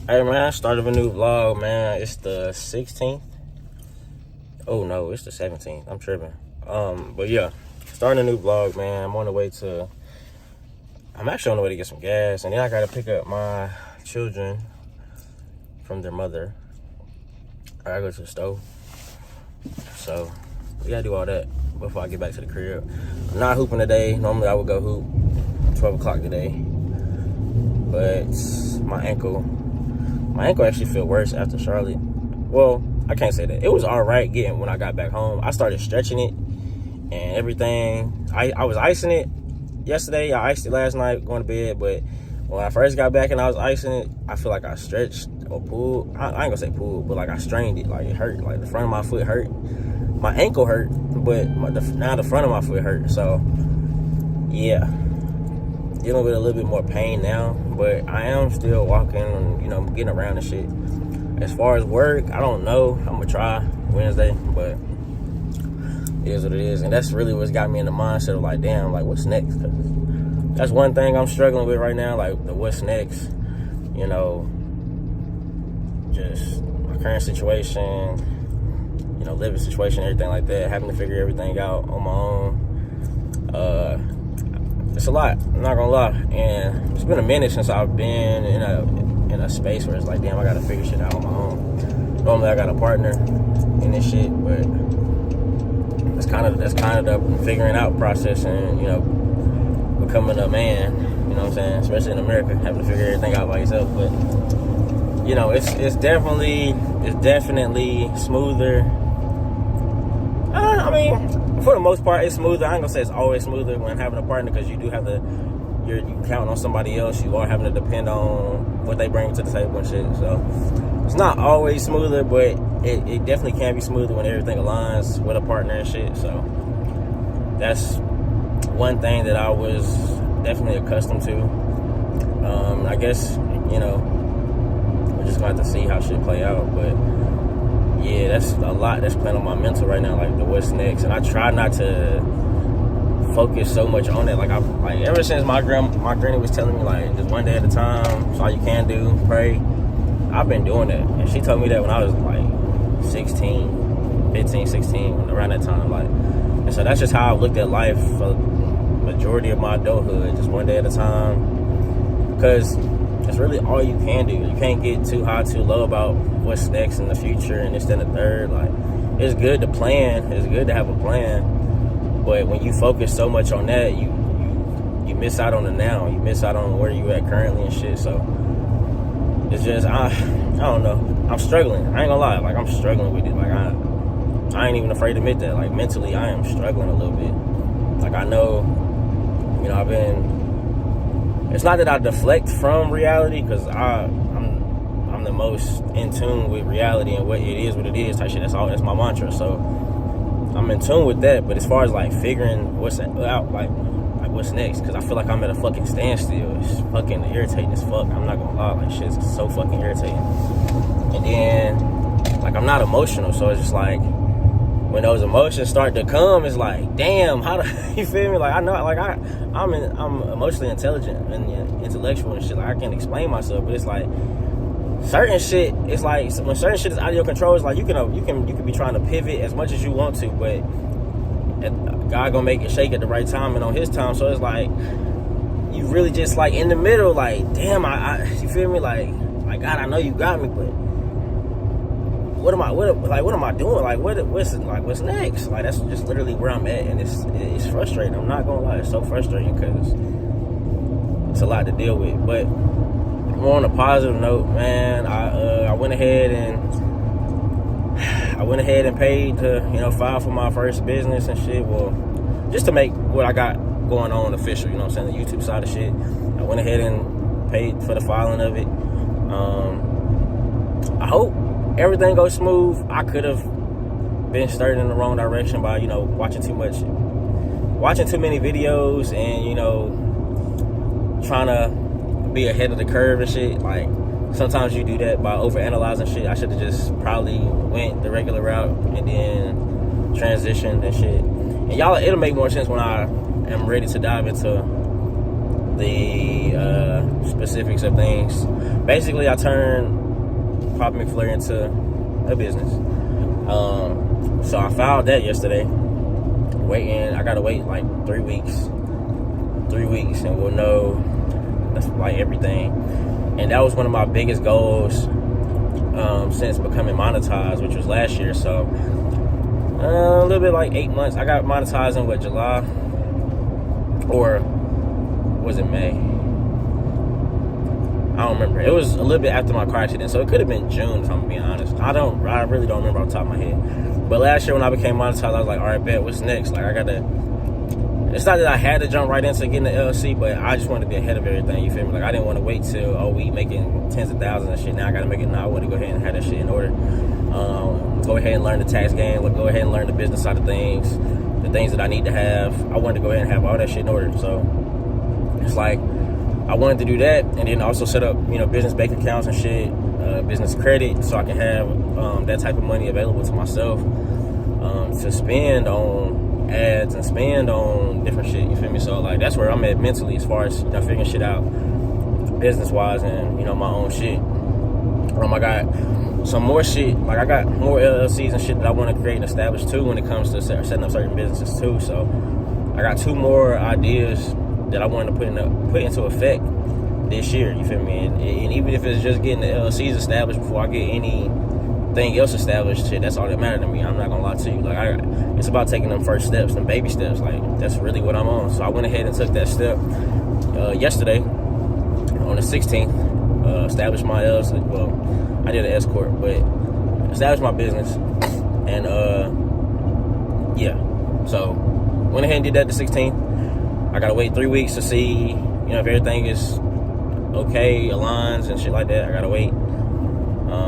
Hey man, start of a new vlog, man. It's the 16th. Oh no, it's the 17th. I'm tripping. But yeah, starting a new vlog, man. I'm actually on the way to get some gas, and then I gotta pick up my children from their mother. I gotta go to the stove. So we gotta do all that before I get back to the crib. I'm not hooping today. Normally I would go hoop 12 o'clock today. But my ankle actually feel worse after Charlotte. Well, I can't say that. It was all right when I got back home. I started stretching it and everything. I was icing it yesterday. I iced it last night going to bed. But when I first got back and I was icing it, I feel like I stretched or pulled. I ain't gonna say pulled, but like I strained it. Like it hurt. Like the front of my foot hurt. My ankle hurt, but now the front of my foot hurt. So yeah, dealing with a little bit more pain now, but I am still walking and, getting around and shit. As far as work, I don't know. I'm gonna try Wednesday, but it is what it is. And that's really what's got me in the mindset of like, damn, like what's next? 'Cause that's one thing I'm struggling with right now, like the what's next. Just my current situation, living situation, everything like that, having to figure everything out on my own. It's a lot, I'm not gonna lie, and it's been a minute since I've been in a space where it's like, damn, I gotta figure shit out on my own. Normally I got a partner in this shit, but that's kind of the figuring out process and becoming a man. You know what I'm saying? Especially in America, having to figure everything out by yourself. But it's definitely smoother. I mean, for the most part, it's smoother. I ain't gonna say it's always smoother when having a partner, because you do have you count on somebody else. You are having to depend on what they bring to the table and shit. So it's not always smoother, but it definitely can be smoother when everything aligns with a partner and shit. So that's one thing that I was definitely accustomed to. I guess we're just gonna have to see how shit play out, but. Yeah, that's a lot that's playing on my mental right now, like the what's next. And I try not to focus so much on it. Like ever since my granny was telling me like just one day at a time, it's all you can do, pray. I've been doing that. And she told me that when I was like 15, 16, around that time. And so that's just how I looked at life for the majority of my adulthood, just one day at a time. Because it's really all you can do. You can't get too high, too low about what's next in the future and this, then the third. Like, it's good to plan. It's good to have a plan. But when you focus so much on that, you miss out on the now. You miss out on where you at currently and shit. So it's just, I don't know. I'm struggling. I ain't gonna lie. Like, I'm struggling with it. Like, I ain't even afraid to admit that. Like, mentally, I am struggling a little bit. Like, I know, I've been... It's not that I deflect from reality, because I'm the most in tune with reality and what it is type shit. That's my mantra. So I'm in tune with that. But as far as like figuring what's out, like what's next, because I feel like I'm at a fucking standstill. It's fucking irritating as fuck. I'm not gonna lie, like shit's so fucking irritating. And then like I'm not emotional, so it's just like when those emotions start to come, it's like, damn, how do you feel me? Like I know, like I'm emotionally intelligent and intellectual and shit. Like I can't explain myself, but it's like certain shit. It's like when certain shit is out of your control, it's like you can be trying to pivot as much as you want to, but God gonna make it shake at the right time and on His time. So it's like you really just like in the middle, like damn, you feel me? Like God, I know you got me, but what am I doing? Like what's next? Like that's just literally where I'm at, and it's frustrating. I'm not gonna lie, it's so frustrating because it's a lot to deal with. But more on a positive note, man, I went ahead and paid to file for my first business and shit. Well, just to make what I got going on official. You know what I'm saying? The YouTube side of shit. I went ahead and paid for the filing of it. I hope everything goes smooth. I could have been started in the wrong direction by watching too many videos and trying to be ahead of the curve and shit. Like sometimes you do that by overanalyzing shit. I should have just probably went the regular route and then transitioned and shit. And y'all, it'll make more sense when I am ready to dive into the specifics of things. Basically, I turned Pop McFlurry into a business. So I filed that yesterday. I gotta wait like 3 weeks. 3 weeks, and we'll know that's like everything. And that was one of my biggest goals since becoming monetized, which was last year. So a little bit like 8 months. I got monetized in July, or was it May? I don't remember. It was a little bit after my car accident, so it could have been June, if I'm being honest. I really don't remember off the top of my head. But last year when I became monetized, I was like, all right, bet, what's next? Like, it's not that I had to jump right into getting the LLC, but I just wanted to be ahead of everything, you feel me? Like, I didn't want to wait till, we making tens of thousands and shit. Now I got to make it now. I want to go ahead and have that shit in order. Go ahead and learn the tax game. Go ahead and learn the business side of things, the things that I need to have. I wanted to go ahead and have all that shit in order. So it's like, I wanted to do that, and then also set up, business bank accounts and shit, business credit, so I can have that type of money available to myself to spend on ads and spend on different shit. You feel me? So like that's where I'm at mentally as far as figuring shit out business wise and my own shit. I got some more shit. Like I got more LLCs and shit that I want to create and establish too when it comes to setting up certain businesses too. So I got 2 more ideas that I wanted to put into effect this year, you feel me? And even if it's just getting the LLCs established before I get anything else established, shit, that's all that matters to me. I'm not gonna lie to you. Like, it's about taking them first steps, them baby steps. Like, that's really what I'm on. So I went ahead and took that step yesterday on the 16th. Established my LLC. Well, I did an S corp, but established my business, and yeah. So went ahead and did that the 16th. I gotta wait 3 weeks to see, if everything is okay, aligns and shit like that. I gotta wait.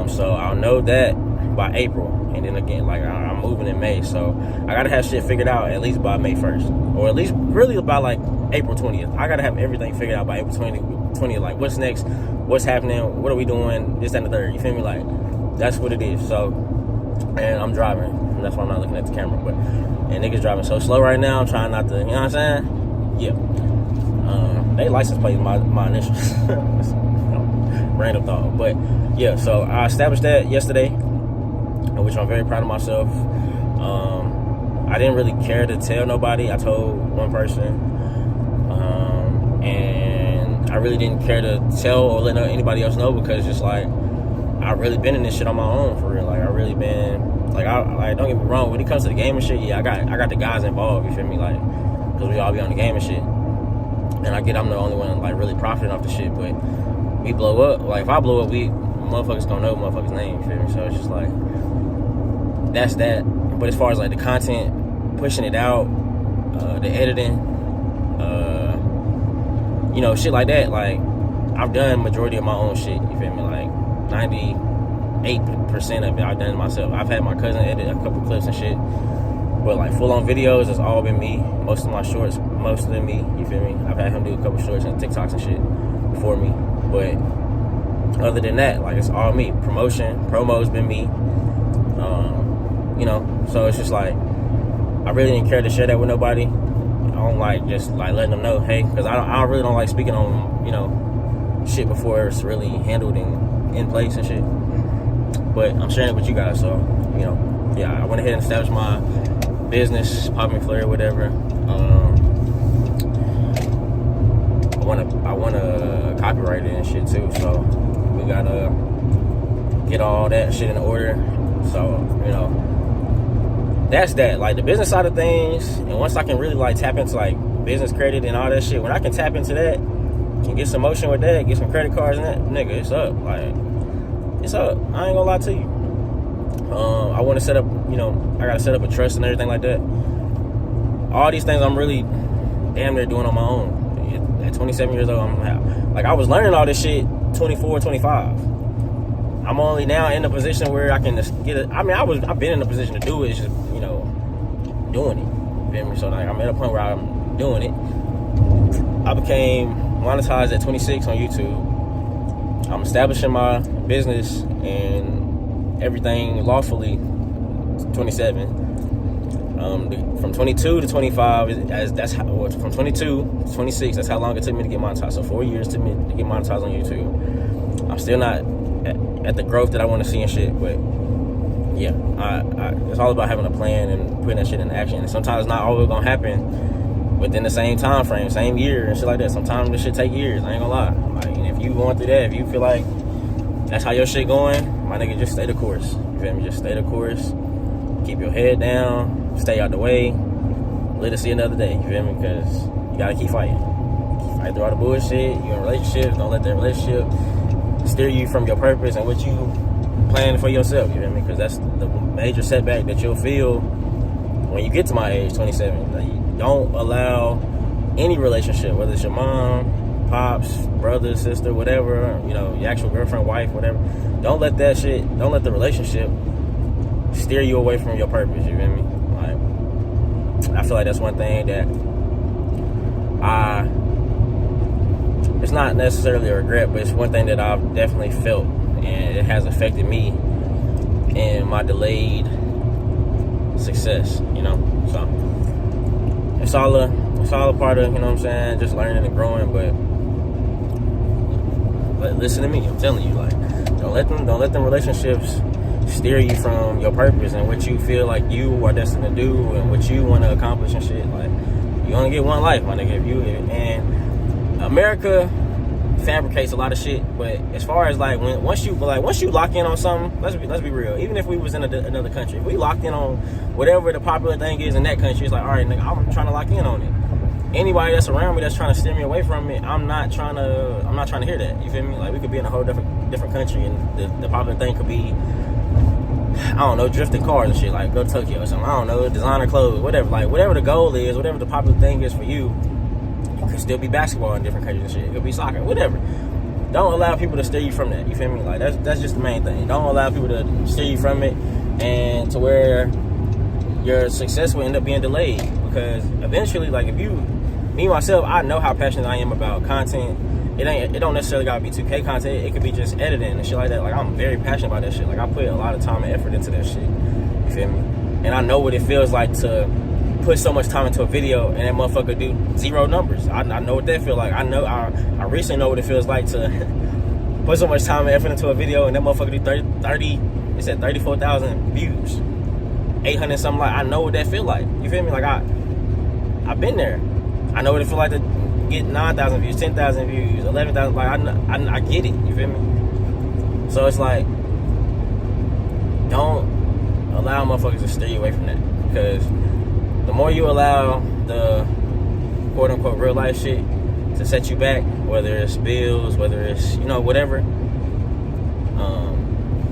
So I'll know that by April, and then again, like I'm moving in May, so I gotta have shit figured out at least by May 1st, or at least really by like April 20th. I gotta have everything figured out by April 20th. Like what's next, what's happening, what are we doing, this and the third. You feel me? Like that's what it is. So, and I'm driving, and that's why I'm not looking at the camera. And niggas driving so slow right now. I'm trying not to, you know what I'm saying? Yeah. They license plate my initials. Random thought. But yeah, so I established that yesterday, which I'm very proud of myself. I didn't really care to tell nobody. I told one person. And I really didn't care to tell or let anybody else know, because just like I've really been in this shit on my own for real. Like I really been like don't get me wrong, when it comes to the game and shit, yeah, I got the guys involved, you feel me? Like, because we all be on the game and shit. And I'm the only one like really profiting off the shit, but we blow up. Like if I blow up, motherfuckers gonna know motherfuckers' name, you feel me? So it's just like that's that. But as far as like the content, pushing it out, the editing, shit like that, like I've done majority of my own shit, you feel me? Like 98% of it I've done myself. I've had my cousin edit a couple clips and shit, but like full on videos, it's all been me. Most of my shorts, mostly me, you feel me? I've had him do a couple shorts and TikToks and shit for me, but other than that, like it's all me. Promo's been me. So it's just like I really didn't care to share that with nobody. I don't like just like letting them know, hey, because I really don't like speaking on shit before it's really handled and in place and shit. But I'm sharing it with you guys, so yeah, I went ahead and established my business, Pop McFlurry, whatever. I wanna copyright it and shit too, so we gotta get all that shit in order. So that's that. Like the business side of things, and once I can really like tap into like business credit and all that shit, when I can tap into that and get some motion with that, get some credit cards and that, nigga, it's up. Like it's up. I ain't gonna lie to you. I want to set up, I gotta set up a trust and everything like that. All these things I'm really damn near doing on my own. At 27 years old, I was learning all this shit 24, 25. I'm only now in a position where I can just get it. I mean, I've been in a position to do it, it's just, doing it. You feel me? So like, I'm at a point where I'm doing it. I became monetized at 26 on YouTube. I'm establishing my business and everything lawfully 27. From 22 to 25, from 22 to 26, that's how long it took me to get monetized. So 4 years took me to get monetized on YouTube. I'm still not at the growth that I want to see and shit, but yeah, it's all about having a plan and putting that shit in action. And sometimes it's not always gonna happen within the same time frame, same year and shit like that. Sometimes this shit take years, I ain't gonna lie. Like, and if you going through that, if you feel like that's how your shit going, my nigga, just stay the course. You feel me? Just stay the course. Keep your head down. Stay out the way. Let us see another day. You feel me? Because you gotta keep fighting. Fight through all the bullshit. You in relationships. Don't let that relationship steer you from your purpose and what you planning for yourself. You feel me? Because that's the major setback that you'll feel when you get to my age, 27. Like, you don't allow any relationship, whether it's your mom, pops, brother, sister, whatever, you know, your actual girlfriend, wife, whatever. Don't let that shit, don't let the relationship steer you away from your purpose. You feel me? Like, I feel like that's one thing that it's not necessarily a regret, but it's one thing that I've definitely felt, and it has affected me in my delayed success, you know. So it's all a part of, you know what I'm saying, just learning and growing. But listen to me, I'm telling you, like, don't let them relationships steer you from your purpose and what you feel like you are destined to do and what you want to accomplish and shit. Like, you only get one life, my nigga. And America fabricates a lot of shit, but as far as like once you lock in on something, let's be real. Even if we was in another country, if we locked in on whatever the popular thing is in that country, it's like, all right, nigga, I'm trying to lock in on it. Anybody that's around me that's trying to steer me away from it, I'm not trying to hear that. You feel me? Like, we could be in a whole different country, and the popular thing could be, I don't know, drifting cars and shit, like go to Tokyo or something. I don't know, designer clothes, whatever. Like, whatever the goal is, whatever the popular thing is for you, it could still be basketball in different countries and shit. It could be soccer, whatever. Don't allow people to steer you from that. You feel me? Like, that's just the main thing. Don't allow people to steer you from it, and to where your success will end up being delayed. Because eventually, like, me myself, I know how passionate I am about content. It don't necessarily gotta be 2K content. It could be just editing and shit like that. Like, I'm very passionate about that shit. Like, I put a lot of time and effort into that shit. You feel me? And I know what it feels like to put so much time into a video and that motherfucker do 0 numbers. I know what that feel like. I recently know what it feels like to put so much time and effort into a video and that motherfucker do 34,000 views, 800 something. Like, I know what that feel like. You feel me? Like, I've been there. I know what it feel like to get 9,000 views, 10,000 views, 11,000. Like, I get it. You feel me? So it's like, don't allow motherfuckers to steer you away from that, because the more you allow the quote unquote real life shit to set you back, whether it's bills, whether it's, you know, whatever,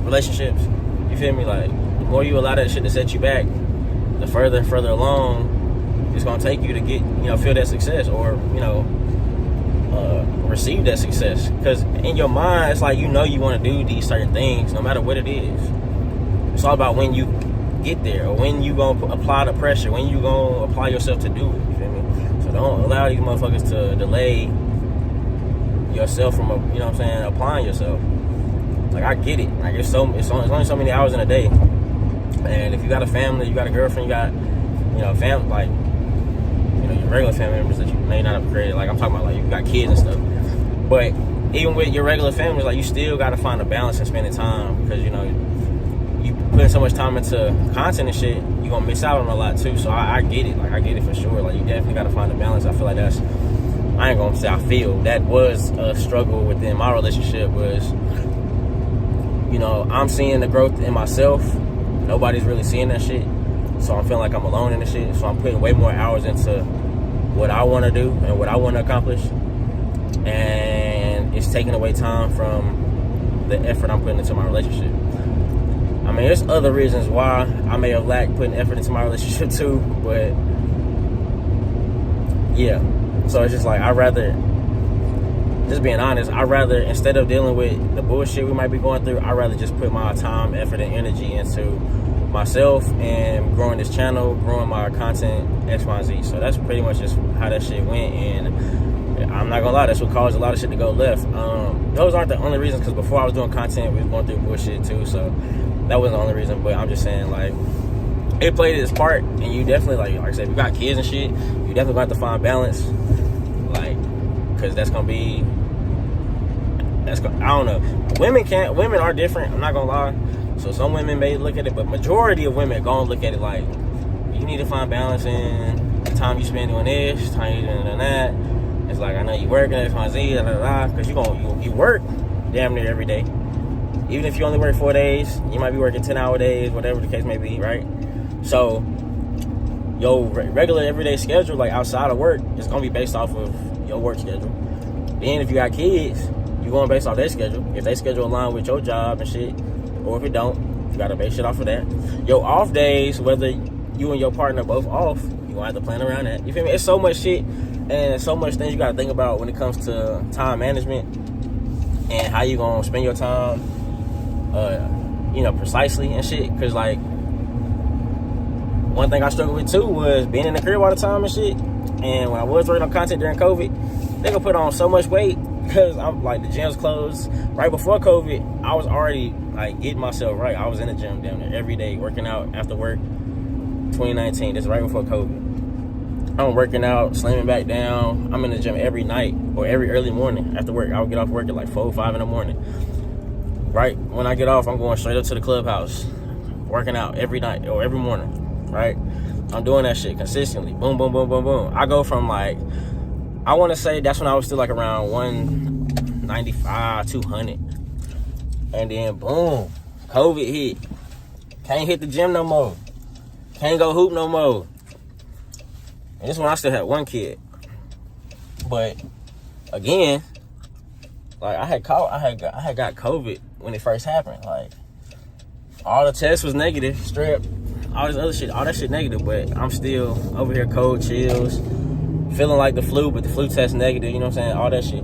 relationships, you feel me? Like, the more you allow that shit to set you back, the further and further along it's gonna take you to get, you know, feel that success, or, you know, receive that success. Because in your mind, it's like, you know, you want to do these certain things no matter what it is. It's all about when you get there, or when you gonna apply the pressure, when you gonna apply yourself to do it. You feel me? So don't allow these motherfuckers to delay yourself from, you know what I'm saying, applying yourself. Like, I get it. Like, it's only so many hours in a day, and if you got a family, you got a girlfriend, you got, you know, family, like, you know, your regular family members that you may not have created. Like, I'm talking about, like, you got kids and stuff. But even with your regular families, like, you still got to find a balance and spending time, because, you know, you putting so much time into content and shit, you're gonna miss out on a lot too. So I get it. Like, I get it for sure. Like, you definitely got to find a balance. I feel like that's, I ain't gonna say I feel, that was a struggle within my relationship. Was, you know, I'm seeing the growth in myself. Nobody's really seeing that shit. So I'm feeling like I'm alone in the shit. So I'm putting way more hours into what I want to do and what I want to accomplish. And it's taking away time from the effort I'm putting into my relationship. I mean, there's other reasons why I may have lacked putting effort into my relationship too. But yeah. So it's just like, I'd rather, just being honest, I'd rather, instead of dealing with the bullshit we might be going through, I'd rather just put my time, effort, and energy into myself and growing this channel, growing my content, X, Y, Z. So that's pretty much just how that shit went. And I'm not gonna lie, that's what caused a lot of shit to go left. Those aren't the only reasons, because before I was doing content, we was going through bullshit too. So that wasn't the only reason. But I'm just saying, like, it played its part, and you definitely, like I said, if you got kids and shit, you definitely got to find balance, like, because I don't know. Women are different, I'm not gonna lie. So some women may look at it, but majority of women gonna look at it like, you need to find balance in the time you spend doing this, time you doing that. It's like, I know you working X, Y, Z, because you work damn near every day. Even if you only work 4 days, you might be working 10-hour days, whatever the case may be, right? So your regular everyday schedule, like outside of work, is gonna be based off of your work schedule. Then if you got kids, you're going based off their schedule. If they schedule align with your job and shit, or if it don't, you gotta base shit off of that. Your off days, whether you and your partner both off, you gonna have to plan around that. You feel me? It's so much shit and so much things you gotta think about when it comes to time management and how you gonna spend your time, precisely and shit. Cause like, one thing I struggled with too was being in the crib all the time and shit. And when I was working on content during COVID, they could put on so much weight because I'm like, the gym's closed. Right before COVID, I was already like getting myself right. I was in the gym down there every day, working out after work. 2019, this is right before COVID. I'm working out, slamming back down. I'm in the gym every night or every early morning after work. I would get off work at like 4 or 5 in the morning. Right when I get off, I'm going straight up to the clubhouse, working out every night or every morning. Right, I'm doing that shit consistently. Boom, boom, boom, boom, boom. I go from like, I want to say that's when I was still like around 195, 200, and then boom, COVID hit. Can't hit the gym no more. Can't go hoop no more. And this one I still had one kid. But again, like I had got COVID when it first happened. Like, all the tests was negative, strep, all this other shit, all that shit negative, but I'm still over here cold chills, feeling like the flu, but the flu test negative, you know what I'm saying? All that shit.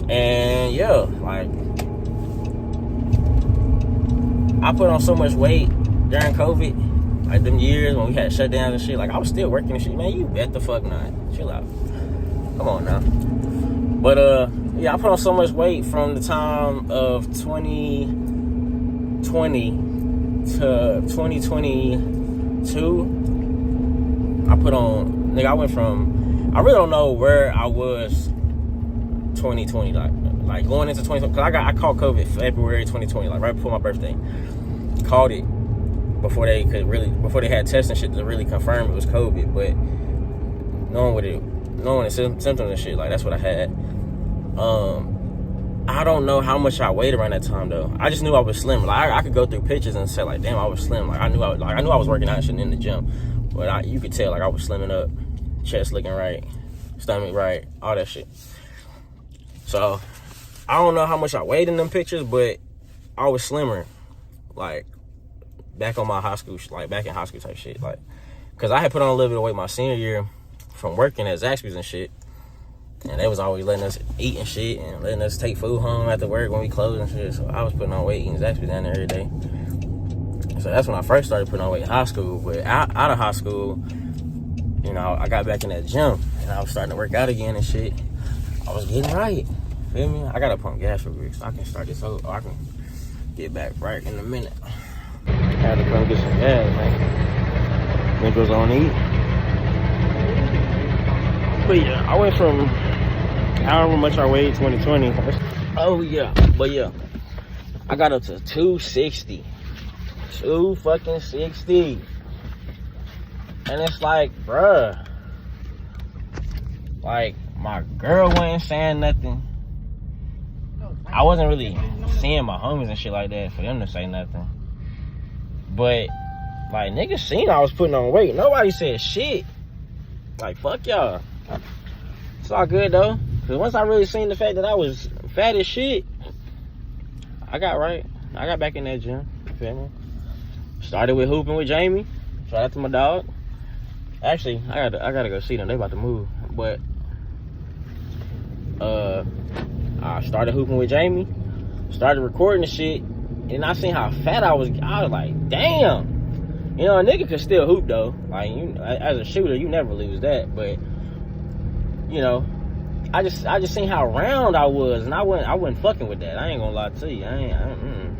And yeah, like, I put on so much weight during COVID. Like, them years when we had shutdowns and shit, like, I was still working and shit. Man, you bet the fuck not. Chill out. Come on now. But, yeah, I put on so much weight from the time of 2020 to 2022. I put on, nigga, I really don't know where I was 2020, like going into 2020, because I caught COVID February 2020, like right before my birthday. Caught it before they had tests and shit to really confirm it was COVID, but knowing the symptoms and shit, like that's what I had. I don't know how much I weighed around that time though. I just knew I was slim. Like I could go through pictures and say like, damn, I was slim. Like I knew I was working out and shit in the gym, but you could tell like I was slimming up, chest looking right, stomach right, all that shit. So I don't know how much I weighed in them pictures, but I was slimmer, like back in high school type shit, like, cause I had put on a little bit of weight my senior year from working at Zaxby's and shit, and they was always letting us eat and shit and letting us take food home after work when we closed and shit. So I was putting on weight eating Zaxby's down there every day. So that's when I first started putting on weight in high school. But out of high school, you know, I got back in that gym and I was starting to work out again and shit. I was getting right. Feel me? I gotta pump gas real quick so I can start this whole, I can get back right in a minute. I had to come get some gas, man. Windows on E. But yeah, I went from however much I weighed 2020. Oh yeah, but yeah, I got up to 260. 260. And it's like, bruh, like my girl wasn't saying nothing. I wasn't really seeing my homies and shit like that for them to say nothing. But like niggas seen I was putting on weight. Nobody said shit. Like fuck y'all. It's all good though. Cause once I really seen the fact that I was fat as shit, I got right. I got back in that gym. You feel me? Started with hooping with Jamie. Shout out to my dog. Actually, I gotta go see them. They about to move. But I started hooping with Jamie. Started recording the shit. And I seen how fat I was. I was like, damn. You know, a nigga could still hoop though. Like, you, as a shooter, you never lose that. But you know, I just seen how round I was, and I wasn't fucking with that. I ain't gonna lie to you. And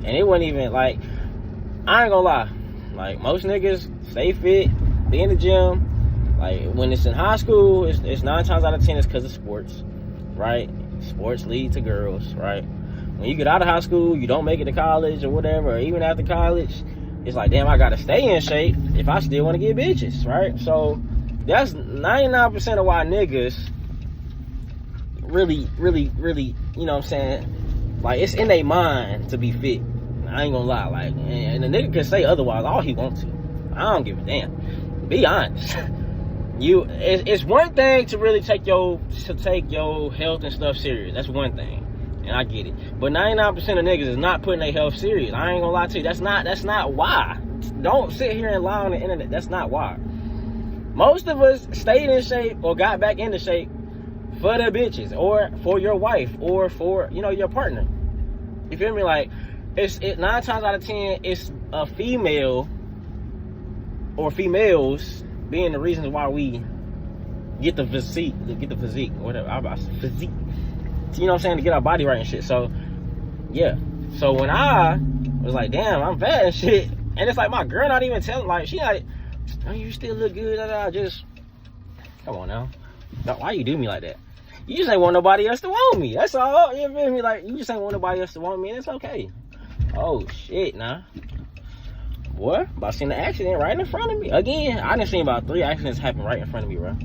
it wasn't even like, I ain't gonna lie. Like, most niggas stay fit, be in the gym. Like, when it's in high school, it's 9 times out of 10 it's because of sports, right? Sports lead to girls, right? When you get out of high school, you don't make it to college or whatever, or even after college, it's like, damn, I gotta stay in shape if I still want to get bitches, right? So that's 99% of why niggas really, you know what I'm saying? Like, it's in their mind to be fit. I ain't gonna lie, like, and the nigga can say otherwise all he wants to. I don't give a damn. Be honest. It's one thing to really take your health and stuff serious. That's one thing, and I get it. But 99% of niggas is not putting their health serious. I ain't gonna lie to you. That's not why. Don't sit here and lie on the internet. That's not why. Most of us stayed in shape or got back into shape for the bitches, or for your wife, or for, you know, your partner. You feel me? Like, it's 9 times out of 10, it's a female or females being the reasons why we get the physique, whatever. I about to say physique. You know what I'm saying? To get our body right and shit. So, yeah. So when I was like, damn, I'm fat and shit, and it's like my girl not even telling, like, she like, oh, you still look good. Just, come on now. Why you do me like that? You just ain't want nobody else to want me. That's all. You feel me? Like, you just ain't want nobody else to want me, and it's okay. Oh shit, nah. Boy, about seeing the accident right in front of me. Again, I done seen about 3 accidents happen right in front of me, bro.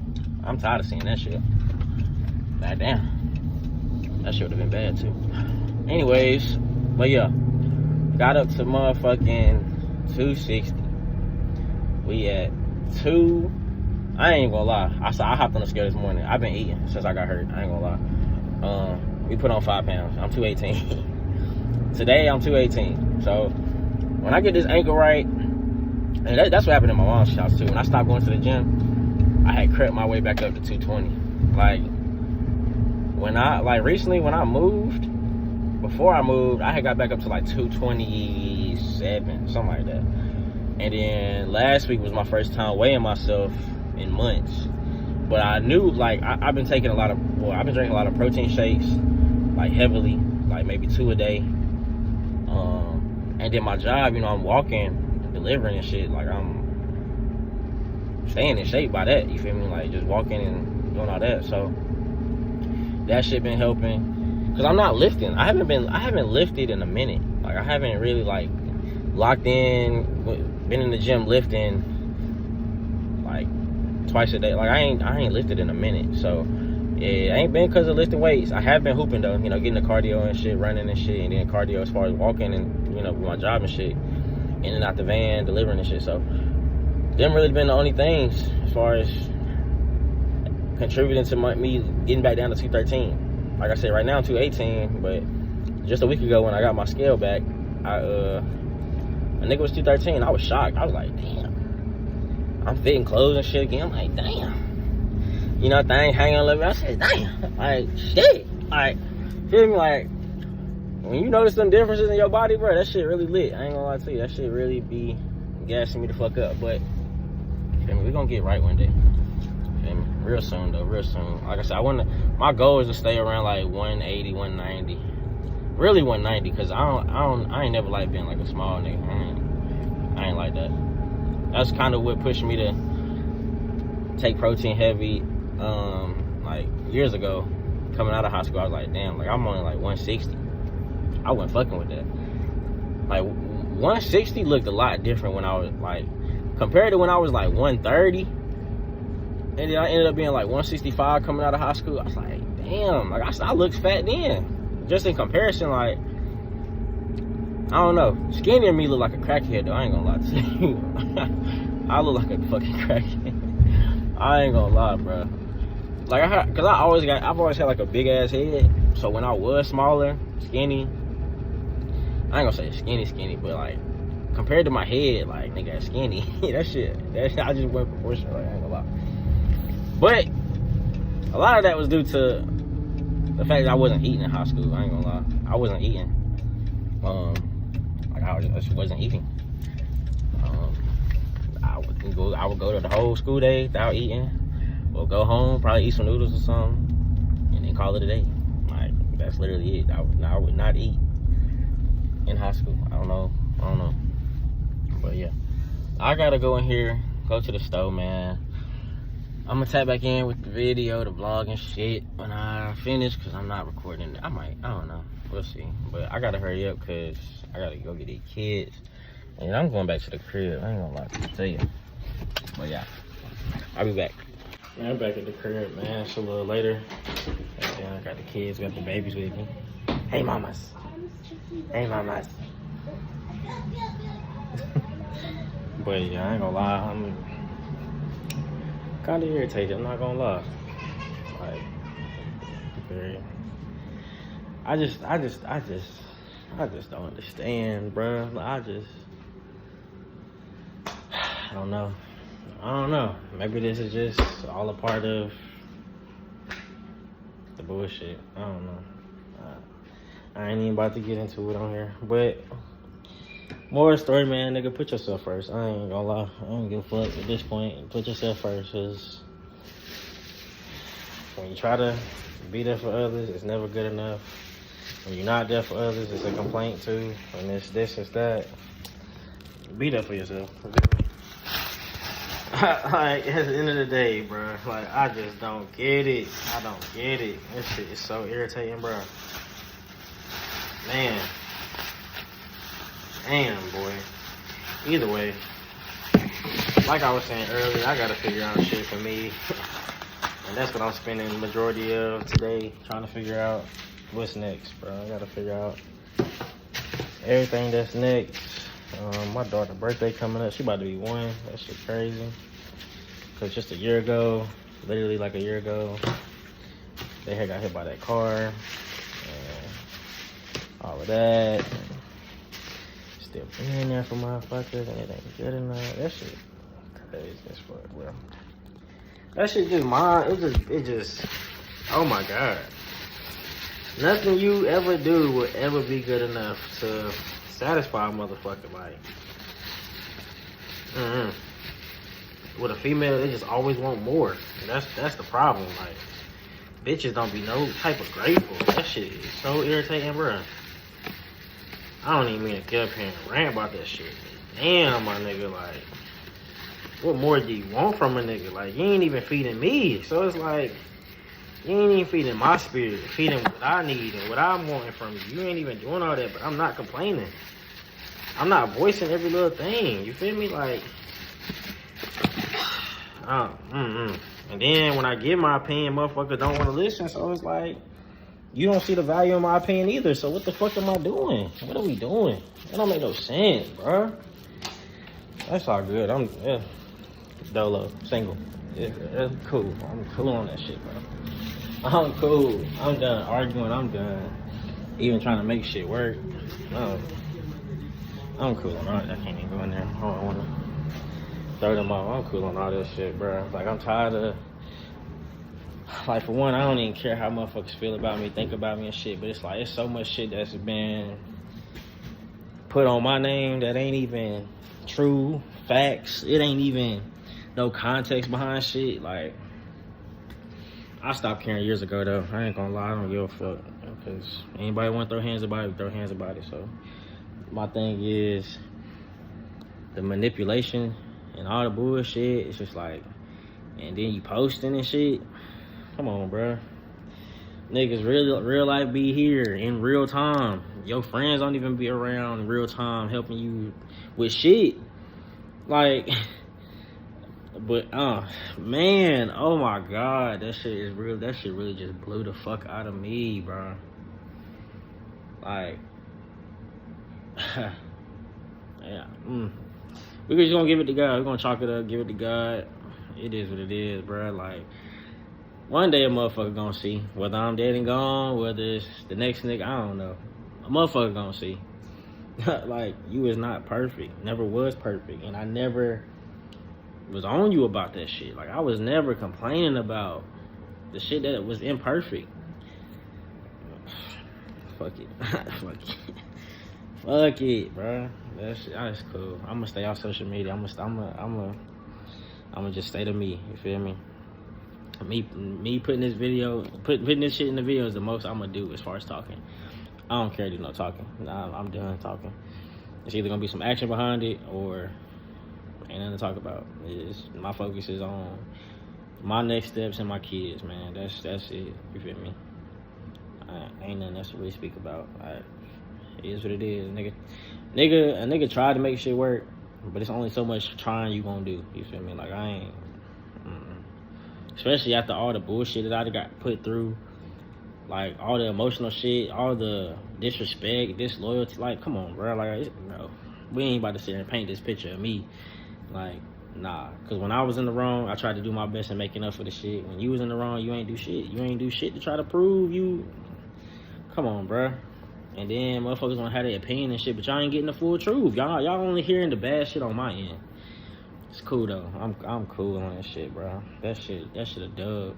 I'm tired of seeing that shit. God damn. That shit would have been bad, too. Anyways, but yeah. Got up to motherfucking 260. We at 2... I ain't gonna lie. I hopped on the scale this morning. I've been eating since I got hurt. I ain't gonna lie. We put on 5 pounds. I'm 218. Today, I'm 218. So, when I get this ankle right, and that's what happened in my mom's house too. When I stopped going to the gym, I had crept my way back up to 220. Like, recently when I moved, before I moved, I had got back up to like 227, something like that. And then last week was my first time weighing myself in months. But I knew, like, I've been drinking a lot of protein shakes, like heavily, like maybe 2 a day. And then my job, you know, I'm walking, delivering and shit. Like, I'm staying in shape by that. You feel me? Like, just walking and doing all that. So that shit been helping. Cause I'm not lifting. I haven't lifted in a minute. Like, I haven't really like locked in, been in the gym lifting like twice a day. Like, I ain't lifted in a minute. So yeah, it ain't been because of lifting weights. I have been hooping though, you know, getting the cardio and shit, running and shit, and then cardio as far as walking and, you know, with my job and shit, in and out the van, delivering and shit. So them really been the only things as far as contributing to me getting back down to 213. Like I said, right now I'm 218, but just a week ago when I got my scale back, a nigga was 213. I was shocked. I was like, damn. I'm fitting clothes and shit again. I'm like, damn. You know, thing hanging on a little bit. I said, damn. Like, shit. Like, feel me? Like, when you notice some differences in your body, bro, that shit really lit. I ain't gonna lie to you. That shit really be gassing me the fuck up. But, feel me? We gonna get right one day. Feel me? Real soon, though. Real soon. Like I said, my goal is to stay around like 180, 190. Really 190, because I ain't never like being like a small nigga. I ain't like that. That's kind of what pushed me to take protein heavy. Like years ago, coming out of high school, I was like, damn, like I'm only like 160. I wasn't fucking with that. Like 160 looked a lot different when I was like, compared to when I was like 130. And then I ended up being like 165 coming out of high school. I was like, damn, like I looked fat then. Just in comparison, like, I don't know. Skinny and me look like a crackhead, though. I ain't gonna lie to you. I look like a fucking crackhead. I ain't gonna lie, bro. Like, I've always had like a big ass head. So when I was smaller, skinny, I ain't gonna say skinny, but like, compared to my head, like, nigga, skinny. that shit, I just went proportional. Like, I ain't gonna lie. But a lot of that was due to the fact that I wasn't eating in high school. I ain't gonna lie. I wasn't eating. Like, I just wasn't eating. I would go to the whole school day without eating, or go home, probably eat some noodles or something, and then call it a day. Like, that's literally it. I would not eat in high school. I don't know. But yeah. I gotta go in here, go to the store, man. I'm gonna tap back in with the video, the vlog and shit when I finish, cause I'm not recording. I don't know. We'll see. But I gotta hurry up, cause I gotta go get these kids. And I'm going back to the crib. I ain't gonna lie to you. But yeah, I'll be back. Man, I'm back at the crib, man. It's a little later. And then I got the kids, got the babies with me. Hey, mamas. Hey, mamas. But yeah, I ain't gonna lie. I'm kind of irritated. I'm not gonna lie. Like, very. I just don't understand, bro. Like, I don't know. Maybe this is just all a part of the bullshit. I don't know. I ain't even about to get into it on here. But, more story, man. Nigga, put yourself first. I ain't gonna lie. I don't give a fuck at this point. Put yourself first. Cause when you try to be there for others, it's never good enough. When you're not there for others, it's a complaint too. And it's this, it's that. Be there for yourself. Like, at the end of the day, bro, like, I just don't get it. I don't get it. This shit is so irritating, bro. Man. Damn, boy. Either way, like I was saying earlier, I gotta figure out shit for me. And that's what I'm spending the majority of today, trying to figure out what's next, bro. I gotta figure out everything that's next. My daughter's birthday coming up. She about to be 1. That shit crazy. Cause just a year ago, literally like a year ago, they had got hit by that car and all of that. Still being there for motherfuckers and it ain't good enough. That shit crazy as fuck, bro. That shit just it just, oh my God. Nothing you ever do will ever be good enough to satisfy a motherfucker. Like, with a female, they just always want more. That's the problem. Like, bitches don't be no type of grateful. That shit is so irritating, bro. I don't even mean to get up here and rant about that shit. Damn, my nigga, like, what more do you want from a nigga? Like, you ain't even feeding me. So it's like, you ain't even feeding my spirit, feeding what I need and what I'm wanting from you. You ain't even doing all that, but I'm not complaining. I'm not voicing every little thing. You feel me? Like, and then when I give my opinion, motherfuckers don't want to listen. So it's like, you don't see the value in my opinion either. So what the fuck am I doing? What are we doing? It don't make no sense, bro. That's all good. I'm dolo, single. It's cool. I'm cool on that shit, bro. I'm cool. I'm done arguing. I'm done even trying to make shit work. I'm cool on all that. I can't even go in there. I don't want to throw them off. I'm cool on all that shit, bro. Like, I'm tired of, like, for one, I don't even care how motherfuckers feel about me, think about me and shit, but it's like, it's so much shit that's been put on my name that ain't even true facts. It ain't even no context behind shit. Like, I stopped caring years ago, though. I ain't gonna lie, I don't give a fuck. Because anybody want to throw hands about it, throw hands about it. So my thing is the manipulation and all the bullshit. It's just like, and then you posting and shit. Come on, bro. Niggas real life be here in real time. Your friends don't even be around in real time helping you with shit. Like, but man, oh my God, that shit is real. That shit really just blew the fuck out of me, bro. Like, yeah. We're just gonna give it to God. We're gonna chalk it up, give it to God. It is what it is, bro. Like, one day a motherfucker gonna see. Whether I'm dead and gone, whether it's the next nigga, I don't know. A motherfucker gonna see. Like, you is not perfect. Never was perfect. And I never was on you about that shit. Like, I was never complaining about the shit that was imperfect. Fuck it. Fuck it. Fuck it, bro. That's cool. I'm gonna stay off social media. I'm gonna just stay to me. You feel me? Me putting this video, putting this shit in the video is the most I'm gonna do as far as talking. I don't care to do no talking. I'm done talking. It's either gonna be some action behind it or Ain't nothing to talk about. My focus is on my next steps and my kids, man. That's it. You feel me? Ain't nothing else to really speak about. It is what it is, nigga. A nigga tried to make shit work, but it's only so much trying you gonna do. You feel me? Like I ain't, especially after all the bullshit that I got put through, like all the emotional shit, all the disrespect, disloyalty. Like, come on, bro. Like, bro, we ain't about to sit here and paint this picture of me. Like, nah. Cause when I was in the wrong, I tried to do my best in making up for the shit. When you was in the wrong, you ain't do shit. You ain't do shit to try to prove you. Come on, bro. And then motherfuckers gonna have their opinion and shit, but y'all ain't getting the full truth. Y'all only hearing the bad shit on my end. It's cool though. I'm cool on that shit, bro. That shit a dub.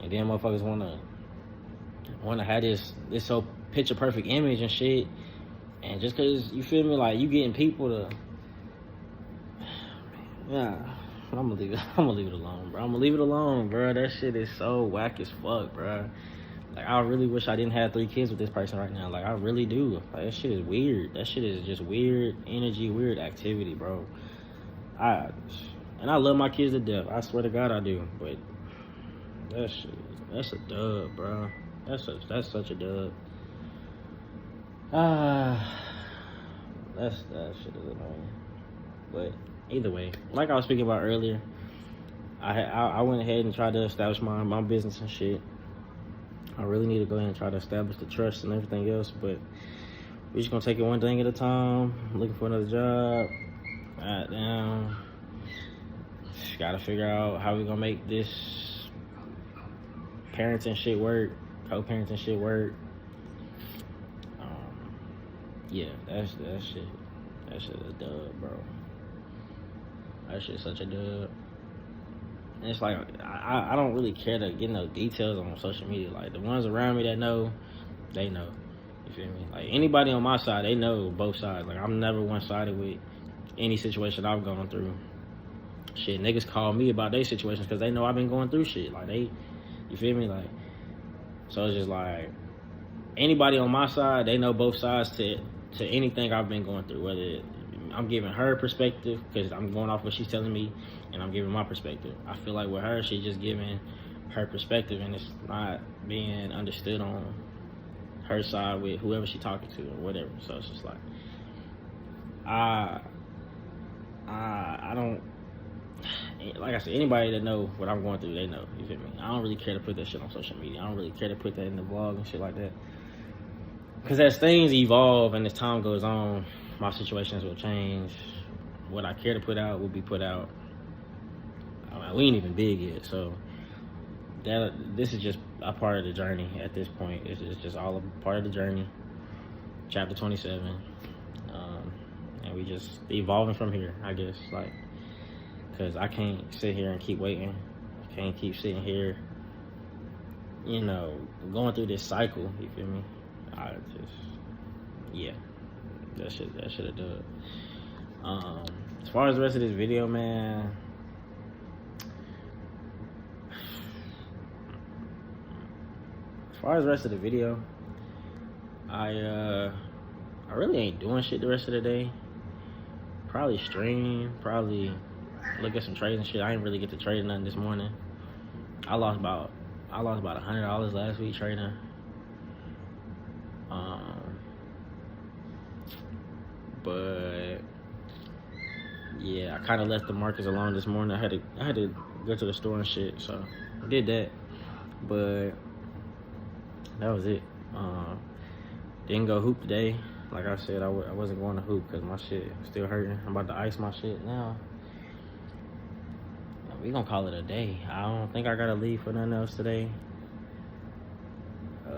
And then motherfuckers wanna have this so picture perfect image and shit. And just cause you feel me, like you getting people to, yeah, I'm gonna leave it alone, bro. I'm gonna leave it alone, bro. That shit is so whack as fuck, bro. Like, I really wish I didn't have 3 kids with this person right now. Like, I really do. Like, that shit is weird. That shit is just weird energy, weird activity, bro. And I love my kids to death. I swear to God I do. But that shit, that's a dub, bro. That's such a dub. That shit is annoying. But either way, like I was speaking about earlier, I went ahead and tried to establish my business and shit. I really need to go ahead and try to establish the trust and everything else, but we're just gonna take it one thing at a time. I'm looking for another job. Goddamn. Just gotta figure out how we gonna make this parenting shit work, co-parenting shit work. Yeah, that shit a dub, bro. That shit's such a dub. And it's like, I don't really care to get no details on social media. Like, the ones around me that know, they know. You feel me? Like, anybody on my side, they know both sides. Like, I'm never one-sided with any situation I've gone through. Shit, niggas call me about their situations because they know I've been going through shit. Like, you feel me? Like, so it's just like, anybody on my side, they know both sides to anything I've been going through. Whether I'm giving her perspective because I'm going off what she's telling me, and I'm giving my perspective. I feel like with her, she's just giving her perspective, and it's not being understood on her side with whoever she's talking to or whatever. So it's just like, I don't, like I said, anybody that know what I'm going through, they know. You feel me? I don't really care to put that shit on social media. I don't really care to put that in the vlog and shit like that. Because as things evolve and as time goes on, my situations will change. What I care to put out will be put out. I mean, we ain't even big yet, so this is just a part of the journey at this point. It's just all a part of the journey. Chapter 27. And we just evolving from here, I guess. Like, because I can't sit here and keep waiting. I can't keep sitting here, you know, going through this cycle. You feel me? Yeah. That shit have done. As far as the rest of this video, man, I really ain't doing shit the rest of the day. Probably stream, probably look at some trades and shit. I didn't really get to trade nothing this morning. I lost about $100 last week trading. But yeah, I kind of left the markets alone this morning. I had to go to the store and shit, so I did that. But that was it. Didn't go hoop today. Like I said, I wasn't going to hoop because my shit is still hurting. I'm about to ice my shit now. We gonna call it a day. I don't think I gotta leave for nothing else today.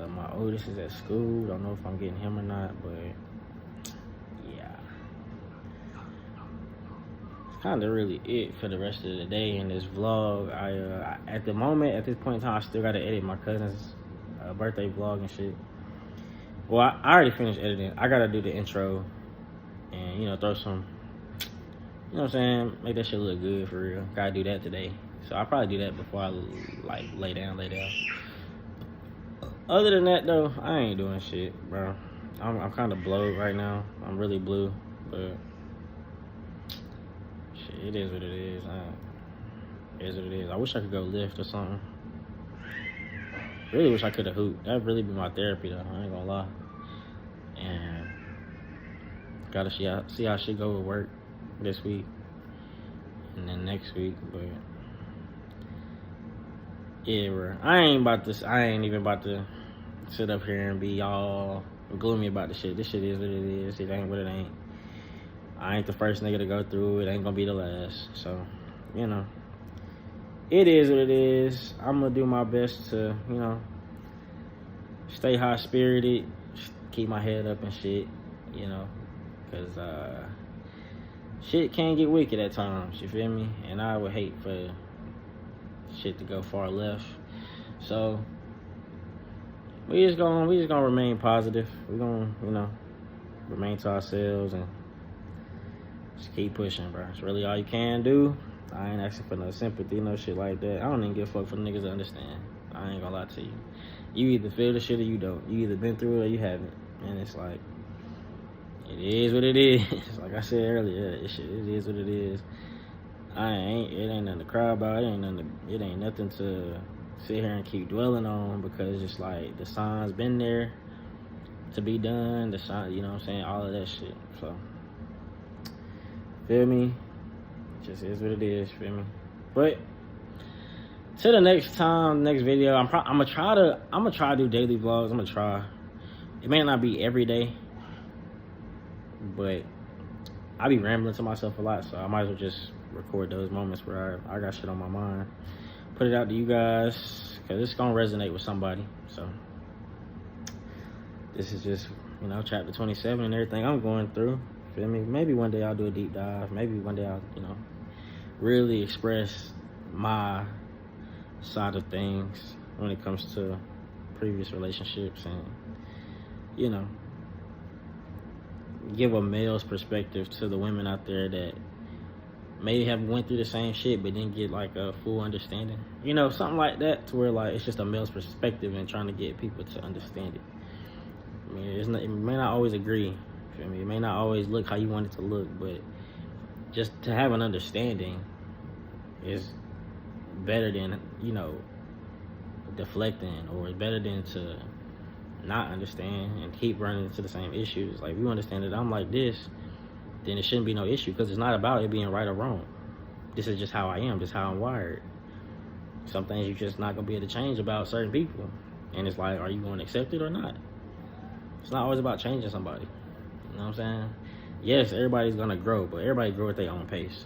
My oldest is at school. Don't know if I'm getting him or not, but yeah. It's kind of really it for the rest of the day in this vlog. I at the moment, at this point in time, I still gotta edit my cousin's birthday vlog and shit. Well, I already finished editing. I gotta do the intro and, you know, throw some, you know what I'm saying, make that shit look good for real. Gotta do that today. So I'll probably do that before I, like, lay down. Other than that, though, I ain't doing shit, bro. I'm kind of blowed right now. I'm really blue, but Shit, it is what it is. It is what it is. I wish I could go lift or something. Really wish I could have hooped. That'd really be my therapy, though. I ain't gonna lie. And gotta see how shit go with work this week and then next week. But yeah, bro. I ain't even about to sit up here and be all gloomy about the shit. This shit is what it is. It ain't what it ain't. I ain't the first nigga to go through it. Ain't gonna be the last. So, you know, it is what it is. I'm gonna do my best to, you know, stay high spirited, keep my head up and shit, you know, because shit can get wicked at times, you feel me? And I would hate for shit to go far left. So we just gonna remain positive. We're gonna, you know, remain to ourselves and just keep pushing, bro. It's really all you can do. I ain't asking for no sympathy, no shit like that. I don't even give a fuck for the niggas to understand. I ain't gonna lie to you. You either feel the shit or you don't. You either been through it or you haven't. And it's like, it is what it is. Like I said earlier, it is what it is. It ain't nothing to cry about. It ain't nothing to sit here and keep dwelling on, because it's like the sign's been there to be done. The sign, you know what I'm saying? All of that shit. So, feel me? It just is what it is, feel me? But till the next time, next video, I'm gonna try to do daily vlogs. I'm gonna try. It may not be every day, but I be rambling to myself a lot, so I might as well just record those moments where I got shit on my mind, put it out to you guys, because it's gonna resonate with somebody. So this is just, you know, chapter 27 and everything I'm going through. Feel me? Maybe one day I'll do a deep dive. Maybe one day I'll, you know, really express my side of things when it comes to previous relationships, and, you know, give a male's perspective to the women out there that may have went through the same shit but didn't get like a full understanding, you know, something like that, to where like it's just a male's perspective and trying to get people to understand it. I mean, it may not always agree, feel me? It may not always look how you want it to look, but just to have an understanding is better than, you know, deflecting, or it's better than to not understand and keep running into the same issues. Like, if you understand that I'm like this, then it shouldn't be no issue, because it's not about it being right or wrong. This is just how I am. This is how I'm wired. Some things you're just not gonna be able to change about certain people, and it's like, are you going to accept it or not? It's not always about changing somebody. You know what I'm saying? Yes, everybody's gonna grow, but everybody grow at their own pace.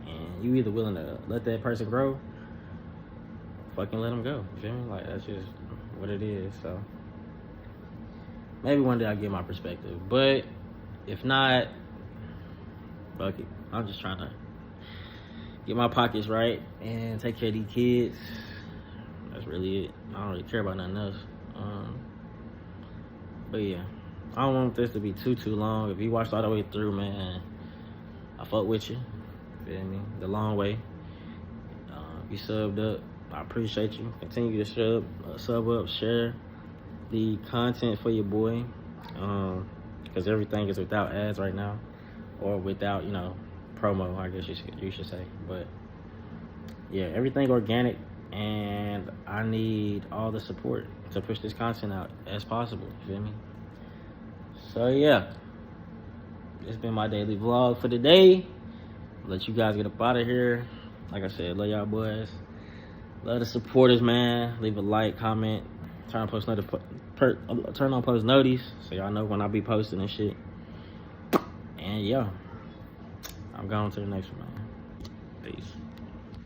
And you either willing to let that person grow, fucking let them go. You feel me? Like, that's just what it is. So maybe one day I'll get my perspective, but if not, fuck it. I'm just trying to get my pockets right and take care of these kids. That's really it. I don't really care about nothing else. But yeah, I don't want this to be too long. If you watched all the way through, man, I fuck with you. Feel me? The long way. If you subbed up, I appreciate you. Continue to sub up, share the content for your boy, because everything is without ads right now, or without, you know, promo, I guess you should say. But yeah, everything organic, and I need all the support to push this content out as possible. You feel me? So yeah, it's been my daily vlog for today. Let you guys get up out of here. Like I said, love y'all boys. Love the supporters, man. Leave a like, comment, turn on post notice so y'all know when I be posting and shit. And yeah, I'm going to the next one, man. Peace.